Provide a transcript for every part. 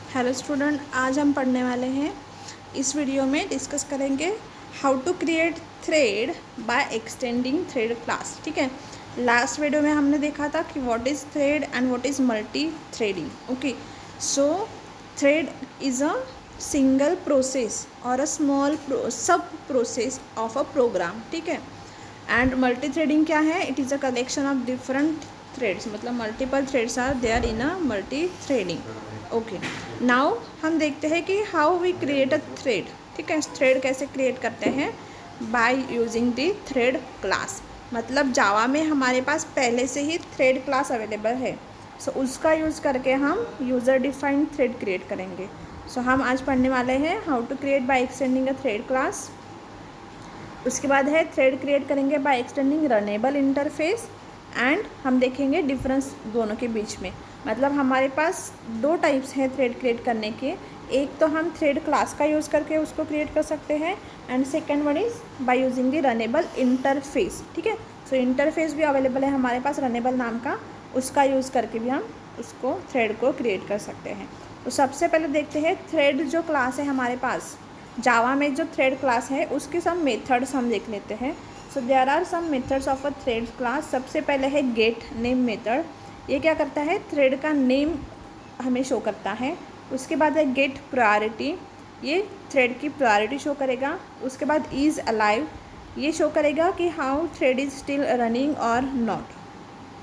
Hello student, आज हम पढ़ने वाले हैं। इस वीडियो में डिस्कस करेंगे how to create thread by extending thread class. ठीक है, लास्ट वीडियो में हमने देखा था कि what is thread and what is multi threading. Okay, so thread is a single process or a small sub process of a program. ठीक है, and multi threading क्या है? It is a collection of different threads, मतलब multiple threads are there in a multi threading. Okay, now हम देखते हैं कि how we create a thread. ठीक है, थ्रेड कैसे क्रिएट करते हैं? By using the thread class. मतलब जावा में हमारे पास पहले से ही थ्रेड क्लास अवेलेबल है, सो उसका यूज़ करके हम यूज़र डिफाइंड थ्रेड क्रिएट करेंगे। सो हम आज पढ़ने वाले हैं how to create by extending a thread class. उसके बाद है थ्रेड क्रिएट करेंगे by extending runnable interface, and हम देखेंगे डिफरेंस दोनों के बीच में। मतलब हमारे पास दो टाइप्स हैं थ्रेड क्रिएट करने के। एक तो हम थ्रेड क्लास का यूज़ करके उसको क्रिएट कर सकते हैं, and second one is by using the runnable interface. ठीक है, सो इंटरफेस भी अवेलेबल है हमारे पास रनेबल नाम का, उसका यूज़ करके भी हम उसको थ्रेड को क्रिएट कर सकते हैं। तो सबसे पहले देखते हैं थ्रेड जो क्लास है हमारे पास जावा में, जो थ्रेड क्लास है उसके सब मेथड्स हम देख लेते हैं। So there are some methods of a thread class. सबसे पहले है गेट नेम मेथड। ये क्या करता है? थ्रेड का नेम हमें शो करता है। उसके बाद है गेट प्रायोरिटी, ये थ्रेड की प्रायोरिटी शो करेगा। उसके बाद इज़ अलाइव, ये शो करेगा कि how thread is still running और नॉट।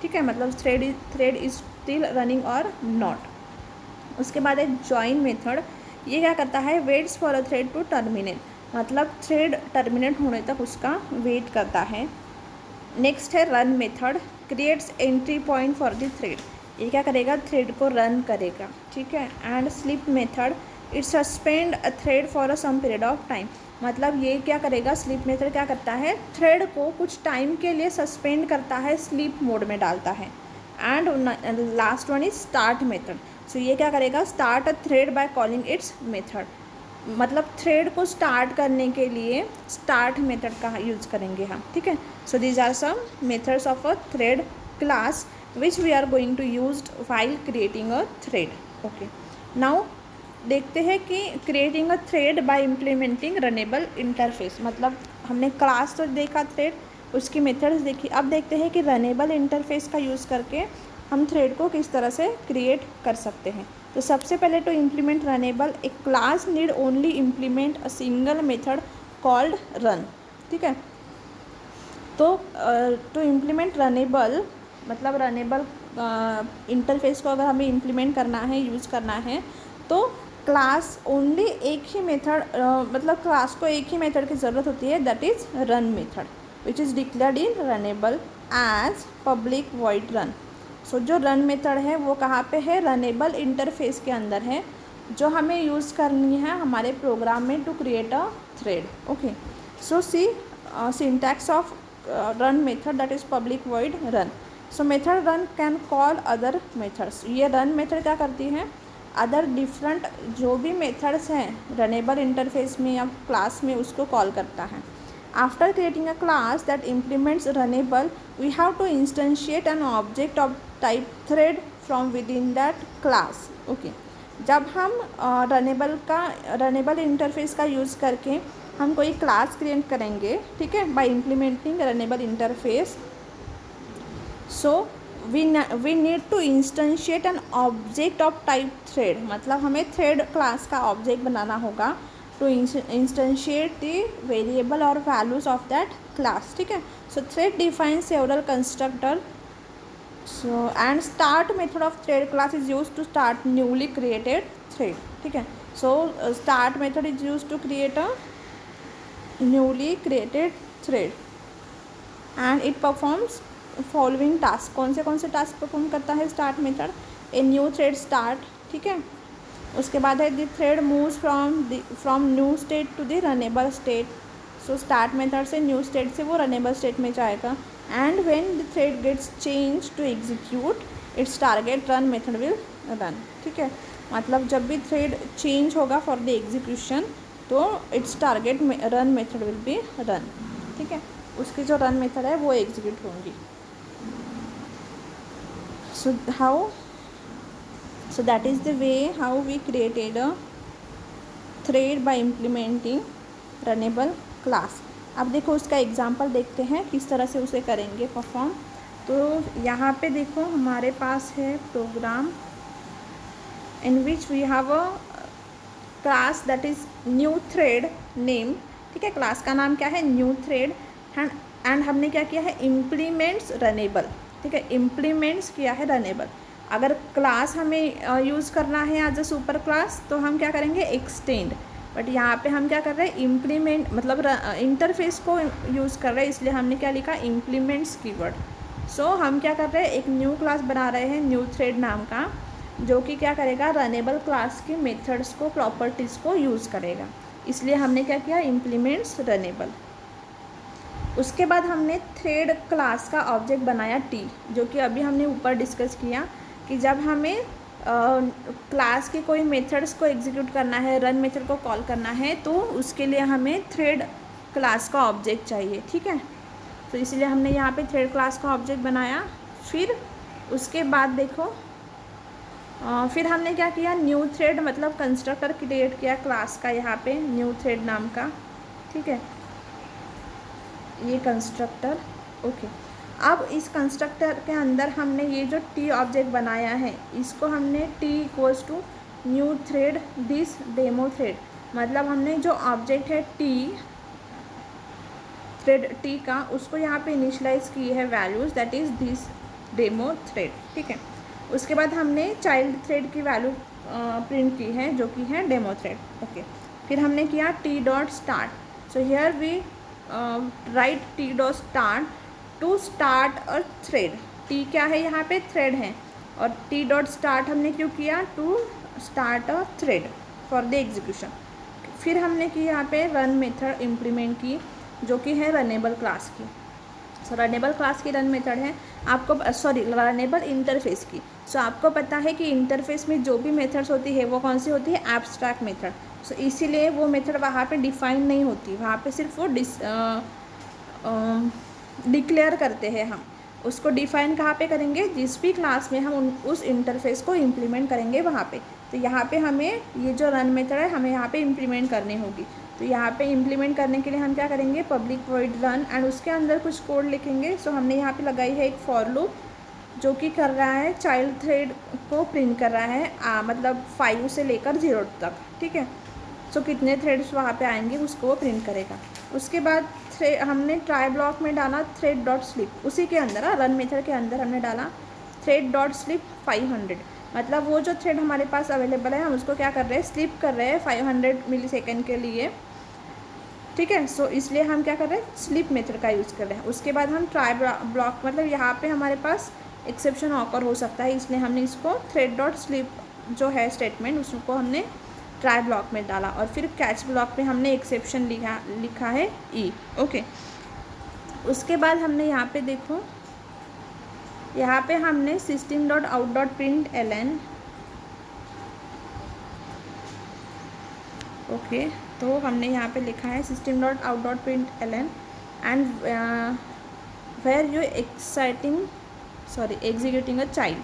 ठीक है, मतलब थ्रेड इज़ स्टिल रनिंग और नॉट। उसके बाद है जॉइन मेथड। ये क्या करता है? Waits for a thread to terminate, मतलब थ्रेड टर्मिनेट होने तक उसका वेट करता है। नेक्स्ट है run method, creates entry point for the thread. ये क्या करेगा? थ्रेड को रन करेगा। ठीक है, and sleep method, it suspend a thread for a some period of time. मतलब ये क्या करेगा? स्लीप मेथड क्या करता है? थ्रेड को कुछ टाइम के लिए सस्पेंड करता है, स्लीप मोड में डालता है। And last one is start method. So ये क्या करेगा? Start a thread by calling its method, मतलब थ्रेड को स्टार्ट करने के लिए स्टार्ट मेथड का यूज़ करेंगे हम। ठीक है, so these are some methods of a thread class which we are going to use while creating a thread. Okay, now देखते हैं कि creating a thread by implementing runnable interface. मतलब हमने क्लास तो देखा थ्रेड, उसकी मेथड्स देखी, अब देखते हैं कि रनेबल इंटरफेस का यूज़ करके हम थ्रेड को किस तरह से क्रिएट कर सकते हैं। तो सबसे पहले to implement runnable, a class need only implement a single method called run. ठीक है, तो टू इम्प्लीमेंट रनेबल, मतलब रनेबल इंटरफेस को अगर हमें इम्प्लीमेंट करना है, यूज़ करना है, तो क्लास ओनली एक ही मेथड, मतलब क्लास को एक ही मेथड की ज़रूरत होती है, that is run method, which is declared in runnable as public void run. So जो रन मेथड है वो कहाँ पे है? रनेबल इंटरफेस के अंदर है, जो हमें यूज़ करनी है हमारे प्रोग्राम में to create a thread. Okay, so see syntax of run method, that is public void run. So method run can call other methods. ये run method क्या करती है? अदर डिफरेंट जो भी मेथड्स हैं रनेबल इंटरफेस में या क्लास में, उसको कॉल करता है। After creating a class that implements runnable, we have to instantiate an object of type thread from within that class. Okay, जब हम रनेबल इंटरफेस का यूज़ करके हम कोई क्लास क्रिएट करेंगे, ठीक है, by implementing runnable interface, so we need to instantiate an object of type thread. मतलब हमें थ्रेड क्लास का ऑब्जेक्ट बनाना होगा टू इंस्टेंशिएट द वेरिएबल और वैल्यूज ऑफ दैट क्लास। ठीक है, so thread defines several constructor. So and start method of thread class is use to start newly created thread. ठीक है, so start method is use to create a newly created thread and it performs following task. कौन से task perform करता है start method? A new thread start. ठीक है, उसके बाद है the thread moves from new state to the runnable state. So start method से न्यू स्टेट से वो रनेबल स्टेट में जाएगा। And when the thread gets chance to execute its target run method will run. ठीक है, मतलब जब भी थ्रेड चेंज होगा फॉर द एग्जीक्यूशन, तो it's target run method will be run. ठीक है, उसकी जो रन मेथड है वो एग्जीक्यूट होंगी। So how So that is the way how we created a thread by implementing runnable class. अब देखो उसका एग्जाम्पल देखते हैं किस तरह से उसे करेंगे परफॉर्म। तो यहाँ पे देखो हमारे पास है program in which we have a class that is new thread name. ठीक है, क्लास का नाम क्या है, न्यू थ्रेड। एंड हमने क्या किया है, इम्प्लीमेंट्स रनेबल। ठीक है, इम्प्लीमेंट्स किया है रनेबल। अगर क्लास हमें यूज़ करना है एज अ सुपर क्लास तो हम क्या करेंगे, एक्सटेंड। बट यहाँ पे हम क्या कर रहे हैं, इम्प्लीमेंट मतलब इंटरफेस को यूज़ कर रहे हैं, इसलिए हमने क्या लिखा, इम्प्लीमेंट्स कीवर्ड। सो हम क्या कर रहे हैं, एक न्यू क्लास बना रहे हैं न्यू थ्रेड नाम का, जो कि क्या करेगा, रनेबल क्लास के मेथड्स को, प्रॉपर्टीज़ को यूज़ करेगा। इसलिए हमने क्या किया, इम्प्लीमेंट्स रनेबल। उसके बाद हमने थ्रेड क्लास का ऑब्जेक्ट बनाया टी, जो कि अभी हमने ऊपर डिस्कस किया कि जब हमें क्लास के कोई मेथड्स को एग्जीक्यूट करना है, रन मेथड को कॉल करना है, तो उसके लिए हमें थ्रेड क्लास का ऑब्जेक्ट चाहिए। ठीक है, तो इसलिए हमने यहाँ पे थ्रेड क्लास का ऑब्जेक्ट बनाया। फिर उसके बाद देखो फिर हमने क्या किया, न्यू थ्रेड मतलब कंस्ट्रक्टर क्रिएट किया क्लास का, यहाँ पे न्यू थ्रेड नाम का। ठीक है, ये कंस्ट्रक्टर। ओके, अब इस कंस्ट्रक्टर के अंदर हमने ये जो टी ऑब्जेक्ट बनाया है, इसको हमने T equals to new thread this demo thread, मतलब हमने जो ऑब्जेक्ट है टी थ्रेड टी का, उसको यहाँ पे इनिशियलाइज की है values that is this demo thread. ठीक है, उसके बाद हमने चाइल्ड थ्रेड की वैल्यू प्रिंट की है, जो कि है डेमो थ्रेड। ओके, फिर हमने किया T dot start. So here we write T dot start to start a thread. T क्या है, यहाँ पे थ्रेड है, और टी डॉट स्टार्ट हमने क्यों किया, to start a thread for the execution. फिर हमने की यहाँ पे रन मेथड इम्प्लीमेंट की, जो कि है रनेबल क्लास की। सो रनेबल क्लास की रन मेथड है आपको, सॉरी रनेबल इंटरफेस की। सो आपको पता है कि इंटरफेस में जो भी मेथड्स होती है वो कौन सी होती है, एब्स्ट्रैक्ट मेथड। सो इसीलिए वो मेथड वहाँ पे डिफाइन नहीं होती, वहाँ पे सिर्फ वो डिक्लेयर करते हैं। हम उसको डिफ़ाइन कहाँ पे करेंगे, जिस भी क्लास में हम उस इंटरफेस को इम्प्लीमेंट करेंगे वहाँ पे। तो यहाँ पे हमें ये जो रन मेथड है हमें यहाँ पे इम्प्लीमेंट करनी होगी। तो यहाँ पे इम्प्लीमेंट करने के लिए हम क्या करेंगे, पब्लिक वॉइड रन, एंड उसके अंदर कुछ कोड लिखेंगे। सो हमने यहाँ पे लगाई है एक फॉर लूप, जो कि कर रहा है चाइल्ड थ्रेड को प्रिंट कर रहा है मतलब 5 से लेकर 0 तक। ठीक है, सो कितने थ्रेड्स वहाँ पे आएंगे उसको वो प्रिंट करेगा। उसके बाद हमने ट्राई ब्लॉक में डाला थ्रेड डॉट स्लिप, उसी के अंदर रन मेथड के अंदर हमने डाला थ्रेड डॉट स्लिप 500, मतलब वो जो थ्रेड हमारे पास अवेलेबल है हम उसको क्या कर रहे हैं, स्लिप कर रहे हैं 500 मिलीसेकंड के लिए। ठीक है, सो इसलिए हम क्या कर रहे हैं, स्लिप मेथड का यूज़ कर रहे हैं। उसके बाद हम ट्राई ब्लॉक, मतलब यहाँ पे हमारे पास एक्सेप्शन ऑकर हो सकता है, इसलिए हमने इसको थ्रेड डॉट स्लिप जो है स्टेटमेंट, उसको हमने ट्राई ब्लॉक में डाला। और फिर कैच ब्लॉक में हमने एक्सेप्शन लिखा है ई। ओके, उसके बाद हमने यहाँ पे देखो, यहाँ पे हमने system dot out dot println. Okay, तो हमने यहाँ पे लिखा है system dot out dot println and where you executing a child,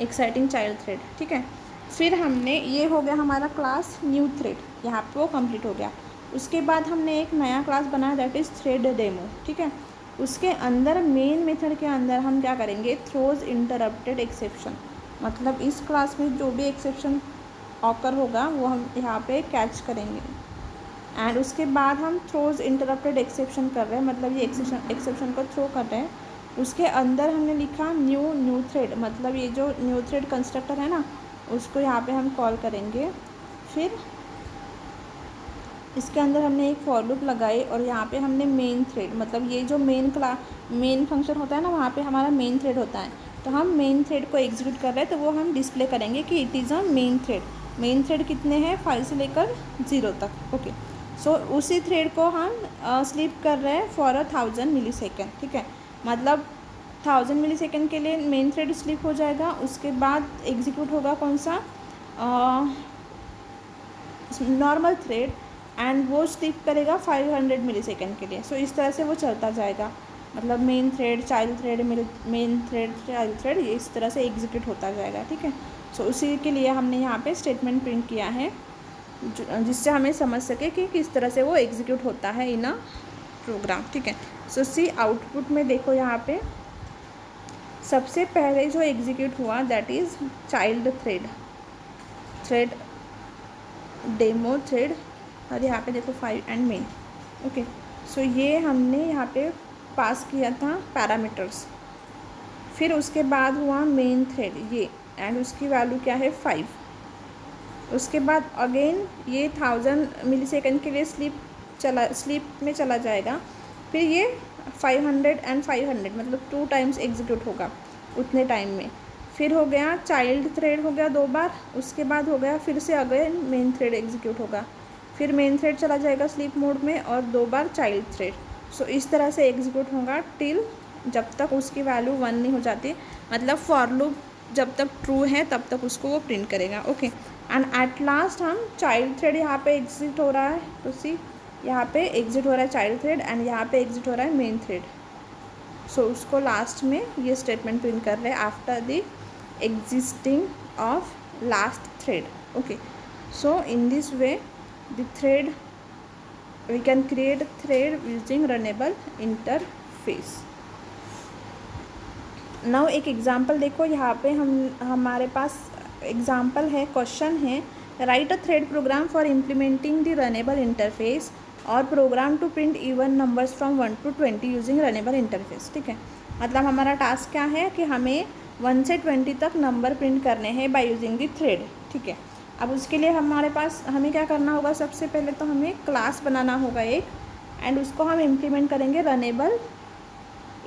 exciting child thread. ठीक है, फिर हमने, ये हो गया हमारा क्लास न्यू थ्रेड, यहाँ पे वो कंप्लीट हो गया। उसके बाद हमने एक नया क्लास बनाया दैट इज़ थ्रेड डेमो। ठीक है, उसके अंदर मेन मेथड के अंदर हम क्या करेंगे, थ्रोज इंटरप्टेड एक्सेप्शन, मतलब इस क्लास में जो भी एक्सेप्शन ऑकर होगा वो हम यहाँ पे कैच करेंगे। एंड उसके बाद हम थ्रोज इंटरप्टेड एक्सेप्शन कर रहे हैं, मतलब ये एक्सेप्शन को थ्रो कर रहे हैं। उसके अंदर हमने लिखा न्यू थ्रेड, मतलब ये जो न्यू थ्रेड कंस्ट्रक्टर है ना, उसको यहाँ पे हम कॉल करेंगे। फिर इसके अंदर हमने एक फॉर लूप लगाई, और यहाँ पे हमने मेन थ्रेड, मतलब ये जो मेन फंक्शन होता है ना, वहाँ पे हमारा मेन थ्रेड होता है, तो हम मेन थ्रेड को एग्जीक्यूट कर रहे हैं, तो वो हम डिस्प्ले करेंगे कि it is a main thread. Main thread कितने हैं, 5 से लेकर 0 तक। ओके, सो उसी थ्रेड को हम स्लिप कर रहे हैं फॉर 1000 मिलीसेकंड। ठीक है, मतलब 1000 मिलीसेकंड के लिए मेन थ्रेड स्लिप हो जाएगा। उसके बाद एग्जीक्यूट होगा कौन सा, नॉर्मल थ्रेड, एंड वो स्लिप करेगा 500 मिलीसेकंड के लिए। सो इस तरह से वो चलता जाएगा, मतलब main thread child thread, main thread child thread, ये इस तरह से एग्जीक्यूट होता जाएगा। ठीक है, सो उसी के लिए हमने यहाँ पे स्टेटमेंट प्रिंट किया है, जिससे हमें समझ सके कि किस तरह से वो एग्जीक्यूट होता है इन अ प्रोग्राम, ठीक है। सो सी आउटपुट में देखो यहाँ पे सबसे पहले जो एग्जीक्यूट हुआ that is child thread demo thread, और यहाँ पे देखो 5 एंड मेन, ओके। सो ये हमने यहाँ पे पास किया था पैरामीटर्स, फिर उसके बाद हुआ मेन थ्रेड ये, एंड उसकी वैल्यू क्या है 5। उसके बाद अगेन ये 1000 मिलीसेकंड के लिए स्लीप में चला जाएगा, फिर ये 500 एंड 500 मतलब 2 टाइम्स एग्जीक्यूट होगा उतने टाइम में। फिर हो गया चाइल्ड थ्रेड हो गया 2 बार, उसके बाद हो गया फिर से अगेन मेन थ्रेड एग्जीक्यूट होगा, फिर मेन थ्रेड चला जाएगा स्लीप मोड में और 2 बार चाइल्ड थ्रेड। सो इस तरह से एग्जीक्यूट होगा टिल जब तक उसकी वैल्यू 1 नहीं हो जाती, मतलब फॉर लूप जब तक ट्रू है तब तक उसको वो प्रिंट करेगा, ओके। एंड एट लास्ट हम चाइल्ड थ्रेड यहाँ पे एग्जिट हो रहा है, तो सी यहाँ पे एग्जिट हो रहा है चाइल्ड थ्रेड एंड यहाँ पे एग्जिट हो रहा है मेन थ्रेड। सो उसको लास्ट में ये स्टेटमेंट प्रिंट कर रहे हैं after the existing of last thread, okay. So in this way the thread we can create a thread using runnable interface. Now एक एग्जाम्पल देखो, यहाँ पे हमारे पास एग्जाम्पल है, क्वेश्चन है write a thread program for implementing the runnable interface और program to print even numbers from 1 to 20 using runnable interface, ठीक है। मतलब हमारा टास्क क्या है कि हमें 1 से 20 तक नंबर प्रिंट करने हैं बाय यूजिंग द थ्रेड, ठीक है। अब उसके लिए हमें क्या करना होगा, सबसे पहले तो हमें क्लास बनाना होगा एक, एंड उसको हम इम्प्लीमेंट करेंगे रनेबल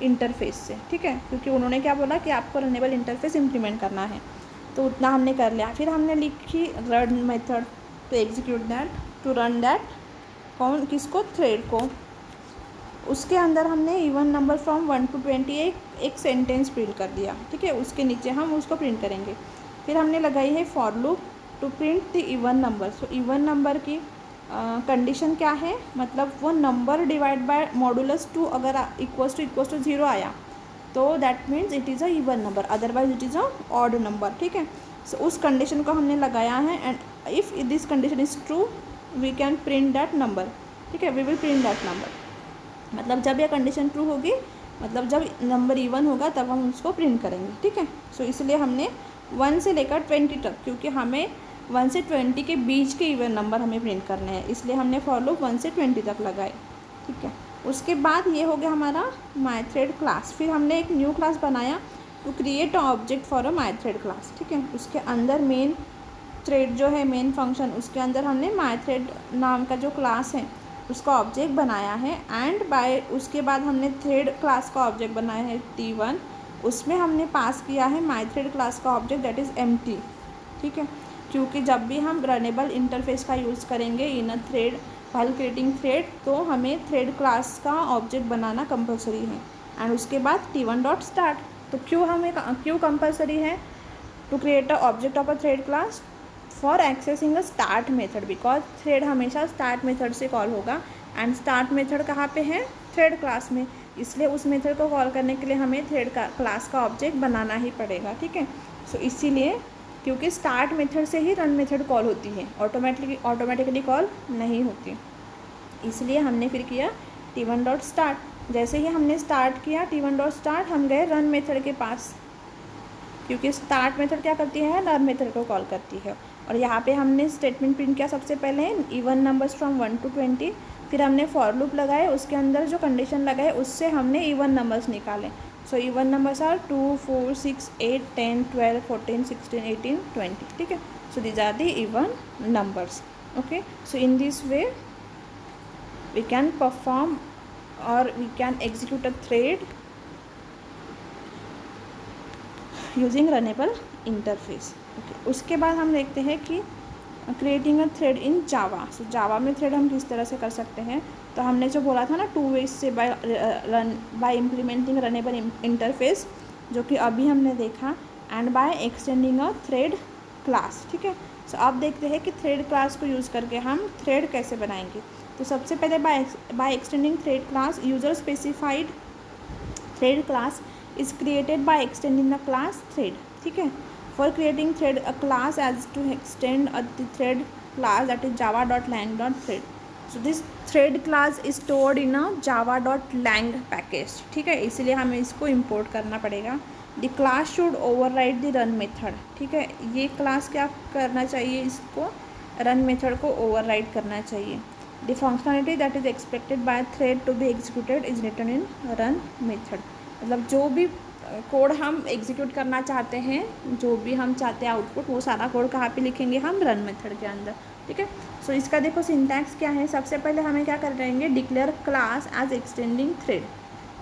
इंटरफेस से, ठीक है, क्योंकि उन्होंने क्या बोला कि आपको रनेबल इंटरफेस इम्प्लीमेंट करना है, तो उतना हमने कर लिया। फिर हमने लिखी run method to execute that, to run that, किसको, थ्रेड को। उसके अंदर हमने इवन नंबर फ्रॉम 1 to 20 एक सेंटेंस प्रिंट कर दिया, ठीक है, उसके नीचे हम उसको प्रिंट करेंगे। फिर हमने लगाई है for loop to print the even number. So even number की कंडीशन क्या है, मतलब वो नंबर डिवाइड बाय मॉडुलस 2 अगर इक्वल्स टू 0 आया तो that means it is a even number, otherwise it is a odd number, ठीक है। सो उस कंडीशन को हमने लगाया है, and if this condition is true we can print that number, ठीक है, we will print that number. मतलब जब यह कंडीशन ट्रू होगी, मतलब जब नंबर इवन होगा तब हम उसको प्रिंट करेंगे, ठीक है। सो इसलिए हमने 1 से लेकर 20 तक, क्योंकि हमें 1 से 20 के बीच के इवन नंबर हमें प्रिंट करने हैं, इसलिए हमने फॉर लूप 1 से 20 तक लगाए, ठीक है। उसके बाद ये हो गया हमारा माई थ्रेड क्लास। फिर हमने एक न्यू क्लास बनाया to create a object for a my thread class, ठीक है। उसके अंदर मेन थ्रेड जो है, मेन फंक्शन, उसके अंदर हमने माई थ्रेड नाम का जो क्लास है उसका ऑब्जेक्ट बनाया है, एंड उसके बाद हमने थ्रेड क्लास का ऑब्जेक्ट बनाया है T1, उसमें हमने पास किया है माई थ्रेड क्लास का ऑब्जेक्ट दैट इज़ एम्प्टी, ठीक है, क्योंकि जब भी हम रनेबल इंटरफेस का यूज़ करेंगे in a thread while creating thread, तो हमें थ्रेड क्लास का ऑब्जेक्ट बनाना कंपलसरी है। एंड उसके बाद T1 डॉट स्टार्ट। तो क्यों कंपलसरी है to create a object of a thread class for accessing a start method, because thread हमेशा स्टार्ट मेथड से कॉल होगा, एंड स्टार्ट मेथड कहाँ पे है, थ्रेड क्लास में, इसलिए उस मेथड को कॉल करने के लिए हमें थ्रेड का क्लास का ऑब्जेक्ट बनाना ही पड़ेगा, ठीक है। सो इसीलिए, क्योंकि स्टार्ट मेथड से ही रन मेथड कॉल होती है, ऑटोमेटिकली कॉल नहीं होती, इसलिए हमने फिर किया T1 डॉट स्टार्ट। जैसे ही हमने स्टार्ट किया T1 डॉट स्टार्ट, हम गए रन मेथड के पास, क्योंकि स्टार्ट मेथड क्या करती है, रन मेथड को कॉल करती है। और यहाँ पे हमने स्टेटमेंट प्रिंट किया सबसे पहले इवन नंबर्स फ्रॉम 1 to 20, फिर हमने फॉर लूप लगाए, उसके अंदर जो कंडीशन लगाए उससे हमने इवन नंबर्स निकाले। सो इवन नंबर्स आर 2, 4, 6, 8, 10, 12, 14, 16, 18, 20, ठीक है। So these are the even numbers, okay. So in this way we can perform और we can execute a thread using runnable interface, okay. उसके बाद हम देखते हैं कि क्रिएटिंग अ थ्रेड इन जावा। सो जावा में थ्रेड हम किस तरह से कर सकते हैं, तो हमने जो बोला था ना 2 वेज से बाय इम्प्लीमेंटिंग रनेबल इंटरफेस, जो कि अभी हमने देखा, and by extending a thread class, ठीक है। सो अब देखते हैं कि थ्रेड क्लास को यूज़ करके हम थ्रेड कैसे बनाएंगे। तो सबसे पहले by extending thread class, user specified thread class is created by extending the class thread, ठीक है। for creating thread a class as to extend the thread class, that is java.lang.thread. so this thread class is stored in a java.lang package. ठीक है, इसीलिए हमें इसको import करना पड़ेगा. the class should override the run method. ठीक है, ये class क्या करना चाहिए, इसको run method को override करना चाहिए. the functionality that is expected by thread to be executed is written in run method. मतलब जो भी कोड हम एग्जीक्यूट करना चाहते हैं, जो भी हम चाहते हैं आउटपुट, वो सारा कोड कहाँ पे लिखेंगे हम, रन मेथड के अंदर. ठीक है, सो इसका देखो सिंटैक्स क्या है. सबसे पहले हमें क्या कर रहेंगे, declare class as extending thread.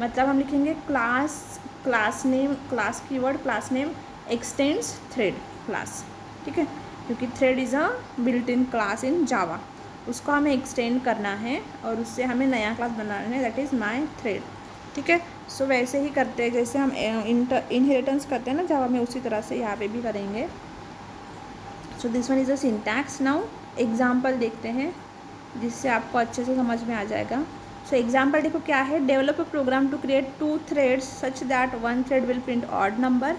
मतलब हम लिखेंगे class name, class keyword class name extends thread class. ठीक है, क्योंकि thread is a built in class in Java, उसको हमें एक्सटेंड करना है और उससे हमें नया क्लास बनाना है, दैट इज़ माई थ्रेड. ठीक है, सो वैसे ही करते हैं जैसे हम इनहेरिटेंस करते हैं ना जावा में, उसी तरह से यहाँ पे भी करेंगे. सो this one is a syntax. Now example देखते हैं जिससे आपको अच्छे से समझ में आ जाएगा. सो एग्जाम्पल देखो क्या है, develop a program to create 2 threads such that 1 thread will print odd number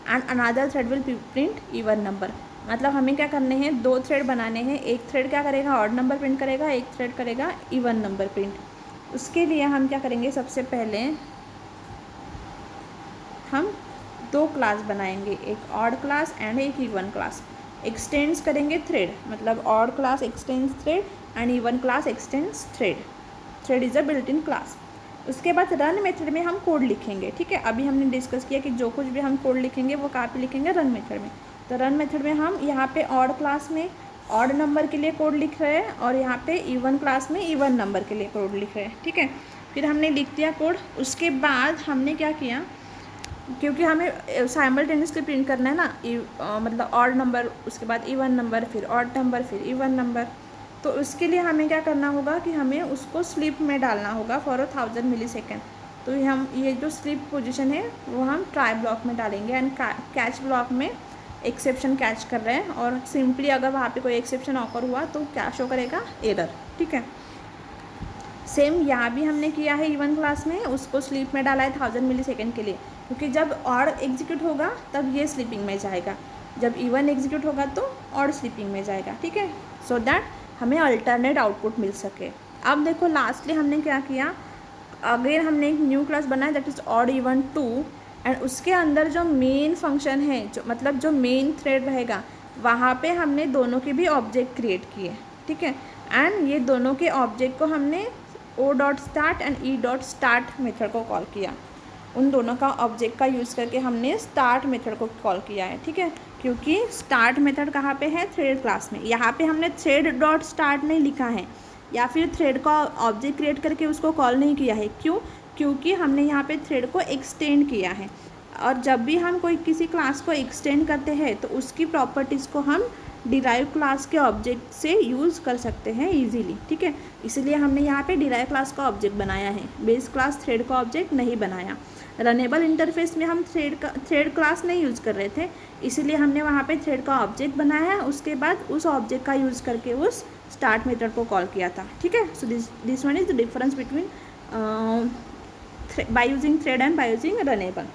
and another thread will print even number. मतलब हमें क्या करने हैं, 2 थ्रेड बनाने हैं. एक थ्रेड क्या करेगा, ऑड नंबर प्रिंट करेगा, एक थ्रेड करेगा इवन नंबर प्रिंट. उसके लिए हम क्या करेंगे, सबसे पहले हम 2 क्लास बनाएंगे, एक ऑड क्लास एंड एक इवन क्लास. एक्सटेंड्स करेंगे थ्रेड, मतलब odd class x tends thread and even class x tends thread. Thread is a built in class. उसके बाद रन मेथड में हम कोड लिखेंगे. ठीक है, अभी हमने डिस्कस किया कि जो कुछ भी हम कोड लिखेंगे वो कहाँ पे लिखेंगे, रन मेथड में. तो रन मेथड में हम यहाँ पे ऑड क्लास में ऑड नंबर के लिए कोड लिख रहे हैं और यहाँ पे इवन क्लास में इवन नंबर के लिए कोड लिख रहे हैं. ठीक है, फिर हमने लिख दिया कोड. उसके बाद हमने क्या किया, क्योंकि हमें साइमल्टेनियसली प्रिंट करना है ना, मतलब ऑड नंबर, उसके बाद इवन नंबर, फिर ऑड नंबर, फिर इवन नंबर. तो उसके लिए हमें क्या करना होगा कि हमें उसको स्लीप में डालना होगा फॉर 1000 मिलीसेकेंड. तो हम ये जो स्लीप पोजीशन है वो हम ट्राई ब्लॉक में डालेंगे एंड कैच ब्लॉक में एक्सेप्शन कैच कर रहे हैं. और सिंपली अगर वहाँ पे कोई एक्सेप्शन ऑकर हुआ तो क्या शो करेगा, एरर. ठीक है, सेम यहाँ भी हमने किया है. इवन क्लास में उसको स्लीप में डाला है 1000 मिलीसेकेंड के लिए, क्योंकि जब ऑड एग्जीक्यूट होगा तब ये स्लीपिंग में जाएगा, जब इवन एग्जीक्यूट होगा तो ऑड स्लीपिंग में जाएगा. ठीक है, सो दैट हमें अल्टरनेट आउटपुट मिल सके. अब देखो लास्टली हमने क्या किया, अगेन हमने एक न्यू क्लास बनाया that is odd even 2 and उसके अंदर जो मेन फंक्शन है, जो मतलब जो मेन थ्रेड रहेगा, वहाँ पे हमने दोनों के भी ऑब्जेक्ट क्रिएट किए. ठीक है, एंड ये दोनों के ऑब्जेक्ट को हमने o.start एंड e.start मेथड को कॉल किया. उन दोनों का ऑब्जेक्ट का यूज़ करके हमने स्टार्ट मेथड को कॉल किया है. ठीक है, क्योंकि स्टार्ट मेथड कहाँ पे है, थ्रेड क्लास में. यहाँ पे हमने thread.start नहीं लिखा है या फिर थ्रेड का ऑब्जेक्ट क्रिएट करके उसको कॉल नहीं किया है. क्यों, क्योंकि हमने यहाँ पे थ्रेड को एक्सटेंड किया है. और जब भी हम कोई किसी क्लास को एक्सटेंड करते हैं तो उसकी प्रॉपर्टीज़ को हम डिराइव क्लास के ऑब्जेक्ट से यूज़ कर सकते हैं इजीली. ठीक है, इसीलिए हमने यहाँ पे डिराइव क्लास का ऑब्जेक्ट बनाया है, बेस क्लास थ्रेड का ऑब्जेक्ट नहीं बनाया. रनेबल इंटरफेस में हम थ्रेड क्लास नहीं यूज़ कर रहे थे, इसीलिए हमने वहाँ पे थ्रेड का ऑब्जेक्ट बनाया है. उसके बाद उस ऑब्जेक्ट का यूज़ करके उस स्टार्ट मेथड को कॉल किया था. ठीक है, so this one is the difference between by using thread and by using runnable.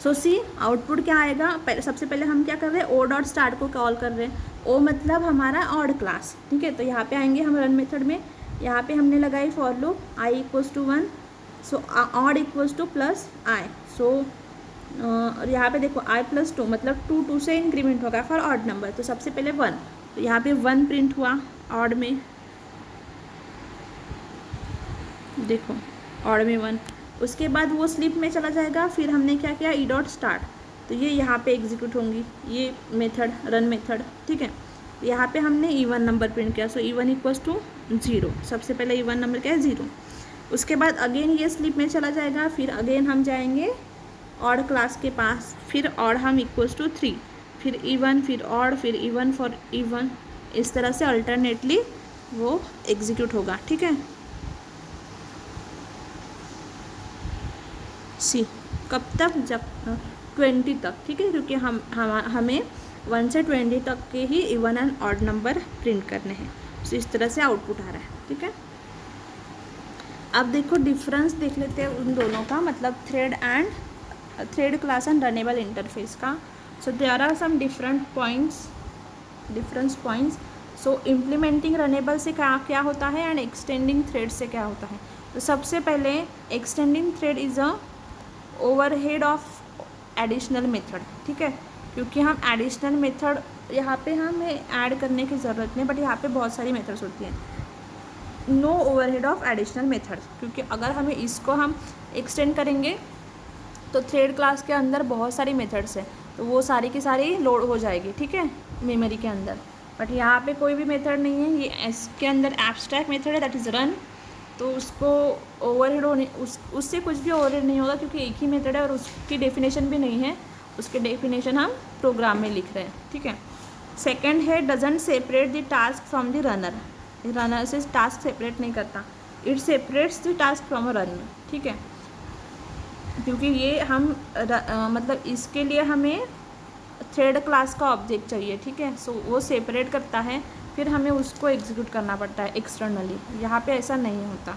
So see output क्या आएगा, सबसे पहले हम क्या कर रहे हैं, o.start को कॉल कर रहे हैं. ओ मतलब हमारा ऑड क्लास. ठीक है, तो यहाँ पे आएंगे हम रन मेथड में. यहाँ पे हमने लगाई for loop i = 1, so odd = plus I. So यहाँ पे देखो i + 2 मतलब 2 से इंक्रीमेंट होगा फॉर ऑड नंबर. तो सबसे पहले 1, तो यहाँ पे 1 प्रिंट हुआ ऑड में, देखो ऑड में 1. उसके बाद वो स्लीप में चला जाएगा. फिर हमने क्या किया, e.start, तो ये यहाँ पे एग्जीक्यूट होंगी ये मेथड, रन मेथड. ठीक है, यहाँ पे हमने इवन नंबर प्रिंट किया. सो इवन = 0, सबसे पहले इवन नंबर क्या है, 0. उसके बाद अगेन ये स्लीप में चला जाएगा. फिर अगेन हम जाएंगे ऑड क्लास के पास, फिर ऑड हम = 3, फिर इवन, फिर ऑड, फिर इवन फॉर इवन. इस तरह से अल्टरनेटली वो एग्जीक्यूट होगा. ठीक है, सी कब तक, जब 20 तक. ठीक है, क्योंकि हमें 1 से 20 तक के ही even and odd number print करने हैं. तो इस तरह से आउटपुट आ रहा है. ठीक है, अब देखो डिफरेंस देख लेते हैं उन दोनों का, मतलब thread class and runnable interface का. So there are some different points. So implementing runnable से क्या होता है एंड एक्सटेंडिंग थ्रेड से क्या होता है. तो सबसे पहले extending thread is a overhead of additional method. ठीक है, क्योंकि हम एडिशनल मेथड यहाँ पे हमें ऐड करने की ज़रूरत नहीं, बट यहाँ पे बहुत सारी मेथड्स होती हैं. No overhead of additional method, क्योंकि अगर हमें इसको हम एक्सटेंड करेंगे तो थ्रेड क्लास के अंदर बहुत सारी मेथड्स हैं, तो वो सारी की सारी लोड हो जाएगी. ठीक है, मेमोरी के अंदर. बट यहाँ पे कोई भी मेथड नहीं है, ये इसके अंदर एब्स्ट्रैक्ट मेथड है दैट इज़ रन. तो उसको ओवरहेड होने उससे कुछ भी ओवरहेड नहीं होगा, क्योंकि एक ही मेथड है और उसकी डेफिनेशन भी नहीं है. उसके डेफिनेशन हम प्रोग्राम में लिख रहे हैं. ठीक है. सेकेंड है doesn't separate the task from the runner. Runner से टास्क सेपरेट नहीं करता, it separates the task from a runner. ठीक है, क्योंकि ये हम मतलब इसके लिए हमें थ्रेड क्लास का ऑब्जेक्ट चाहिए. ठीक है, सो वो सेपरेट करता है, फिर हमें उसको एग्जीक्यूट करना पड़ता है एक्सटर्नली. यहाँ पे ऐसा नहीं होता.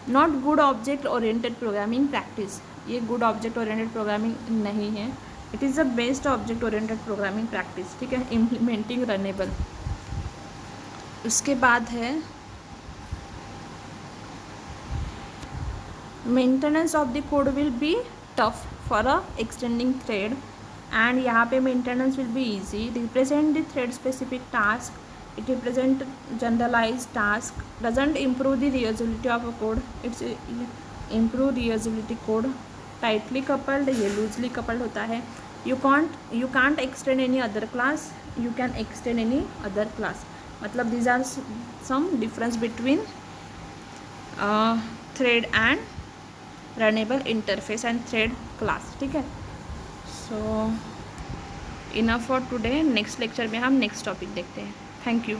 Not good object oriented programming practice. ये गुड ऑब्जेक्ट ओरिएंटेड प्रोग्रामिंग नहीं है, it is the best object oriented programming practice. ठीक है, इम्प्लीमेंटिंग रनेबल. उसके बाद है maintenance of the code will be tough for a extending thread, and यहाँ पे maintenance will be easy. Represent the thread specific task, it represent generalise task. Doesn't improve the reusability of a code, it's improve reusability code. Tightly coupled, ये loosely coupled होता है. You can't extend any other class, you can extend any other class. मतलब these are some difference between thread and runnable interface and thread class. ठीक है, so enough for today. Next lecture में हम next topic देखते हैं. Thank you.